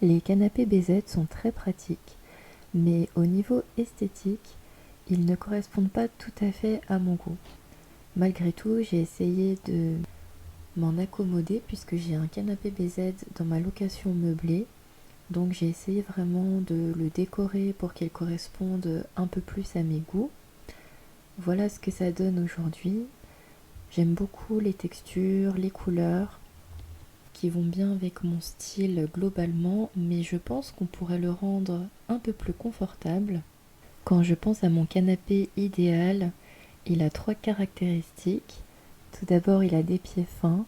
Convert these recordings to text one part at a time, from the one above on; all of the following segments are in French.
Les canapés BZ sont très pratiques, mais au niveau esthétique, ils ne correspondent pas tout à fait à mon goût. Malgré tout, j'ai essayé de m'en accommoder puisque j'ai un canapé BZ dans ma location meublée. Donc j'ai essayé vraiment de le décorer pour qu'il corresponde un peu plus à mes goûts. Voilà ce que ça donne aujourd'hui. J'aime beaucoup les textures, les couleurs qui vont bien avec mon style globalement, mais je pense qu'on pourrait le rendre un peu plus confortable. Quand je pense à mon canapé idéal, il a 3 caractéristiques. Tout d'abord, il a des pieds fins,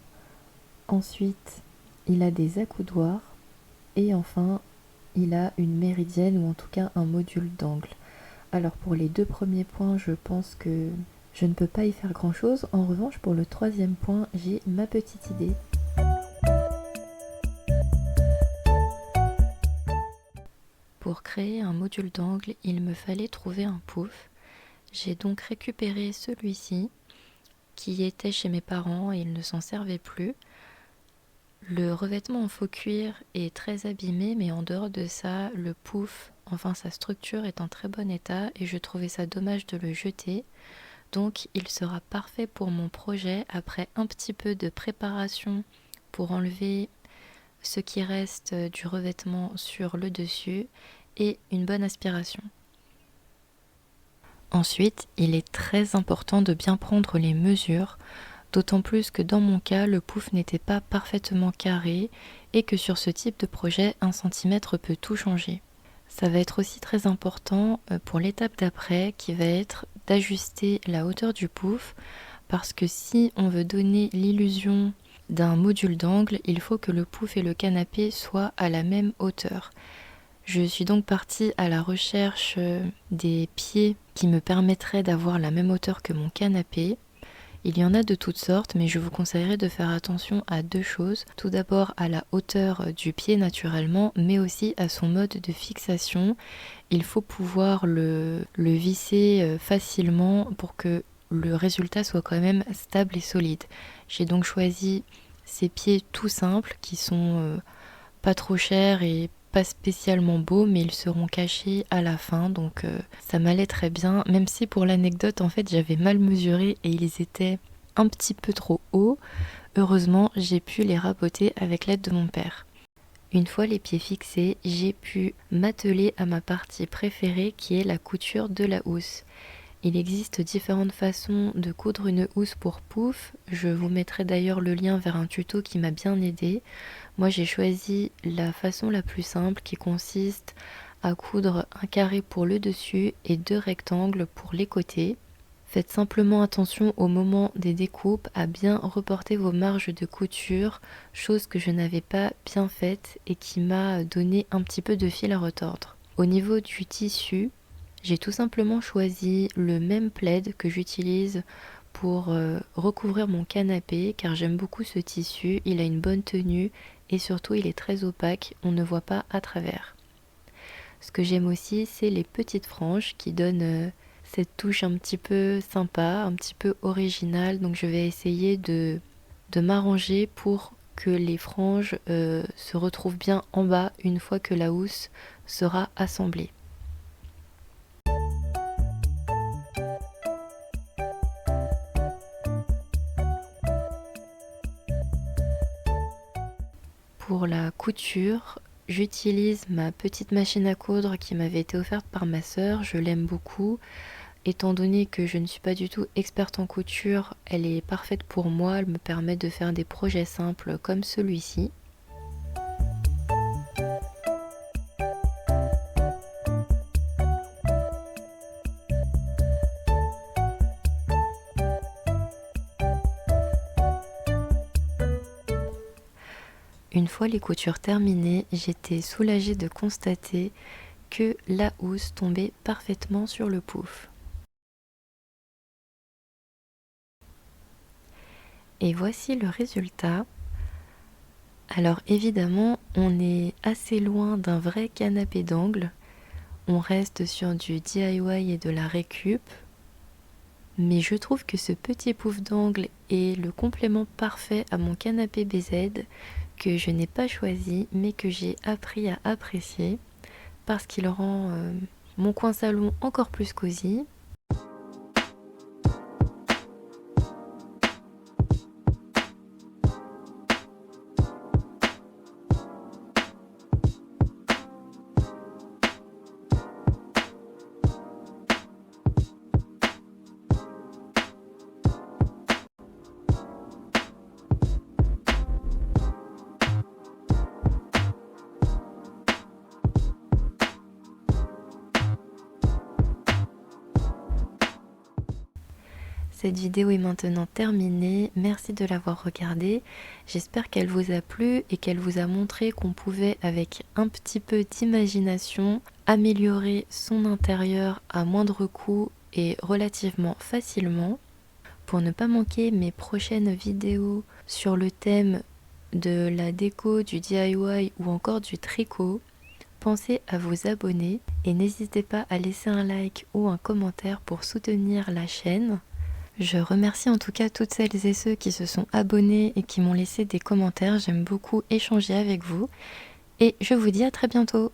ensuite, il a des accoudoirs, et enfin, il a une méridienne ou en tout cas un module d'angle. Alors pour les 2 premiers points, je pense que je ne peux pas y faire grand chose. En revanche, pour le 3e point, j'ai ma petite idée. Pour créer un module d'angle, il me fallait trouver un pouf. J'ai donc récupéré celui-ci qui était chez mes parents et ils ne s'en servaient plus. Le revêtement en faux cuir est très abîmé, mais en dehors de ça, le pouf, enfin sa structure est en très bon état et je trouvais ça dommage de le jeter. Donc il sera parfait pour mon projet après un petit peu de préparation pour enlever ce qui reste du revêtement sur le dessus et une bonne aspiration. Ensuite, il est très important de bien prendre les mesures, d'autant plus que dans mon cas, le pouf n'était pas parfaitement carré et que sur ce type de projet, 1 cm peut tout changer. Ça va être aussi très important pour l'étape d'après qui va être d'ajuster la hauteur du pouf parce que si on veut donner l'illusion d'un module d'angle, il faut que le pouf et le canapé soient à la même hauteur. Je suis donc partie à la recherche des pieds qui me permettraient d'avoir la même hauteur que mon canapé. Il y en a de toutes sortes, mais je vous conseillerais de faire attention à 2 choses. Tout d'abord à la hauteur du pied naturellement, mais aussi à son mode de fixation. Il faut pouvoir le visser facilement pour que le résultat soit quand même stable et solide. J'ai donc choisi ces pieds tout simples qui sont pas trop chers et pas spécialement beaux, mais ils seront cachés à la fin, donc ça m'allait très bien, même si pour l'anecdote en fait j'avais mal mesuré et ils étaient un petit peu trop hauts. Heureusement j'ai pu les raboter avec l'aide de mon père. Une fois les pieds fixés, j'ai pu m'atteler à ma partie préférée qui est la couture de la housse. Il existe différentes façons de coudre une housse pour pouf. Je vous mettrai d'ailleurs le lien vers un tuto qui m'a bien aidé. Moi j'ai choisi la façon la plus simple qui consiste à coudre un carré pour le dessus et 2 rectangles pour les côtés. Faites simplement attention au moment des découpes à bien reporter vos marges de couture, chose que je n'avais pas bien faite et qui m'a donné un petit peu de fil à retordre. Au niveau du tissu, j'ai tout simplement choisi le même plaid que j'utilise pour recouvrir mon canapé car j'aime beaucoup ce tissu, il a une bonne tenue et surtout il est très opaque, on ne voit pas à travers. Ce que j'aime aussi c'est les petites franges qui donnent cette touche un petit peu sympa, un petit peu originale, donc je vais essayer de m'arranger pour que les franges se retrouvent bien en bas une fois que la housse sera assemblée. Pour la couture, j'utilise ma petite machine à coudre qui m'avait été offerte par ma sœur, je l'aime beaucoup. Étant donné que je ne suis pas du tout experte en couture, elle est parfaite pour moi, elle me permet de faire des projets simples comme celui-ci. Une fois les coutures terminées, j'étais soulagée de constater que la housse tombait parfaitement sur le pouf. Et voici le résultat. Alors évidemment, on est assez loin d'un vrai canapé d'angle. On reste sur du DIY et de la récup. Mais je trouve que ce petit pouf d'angle est le complément parfait à mon canapé BZ que je n'ai pas choisi mais que j'ai appris à apprécier parce qu'il rend mon coin salon encore plus cosy. Cette vidéo est maintenant terminée, merci de l'avoir regardée, j'espère qu'elle vous a plu et qu'elle vous a montré qu'on pouvait avec un petit peu d'imagination améliorer son intérieur à moindre coût et relativement facilement. Pour ne pas manquer mes prochaines vidéos sur le thème de la déco, du DIY ou encore du tricot, pensez à vous abonner et n'hésitez pas à laisser un like ou un commentaire pour soutenir la chaîne. Je remercie en tout cas toutes celles et ceux qui se sont abonnés et qui m'ont laissé des commentaires. J'aime beaucoup échanger avec vous. Et je vous dis à très bientôt.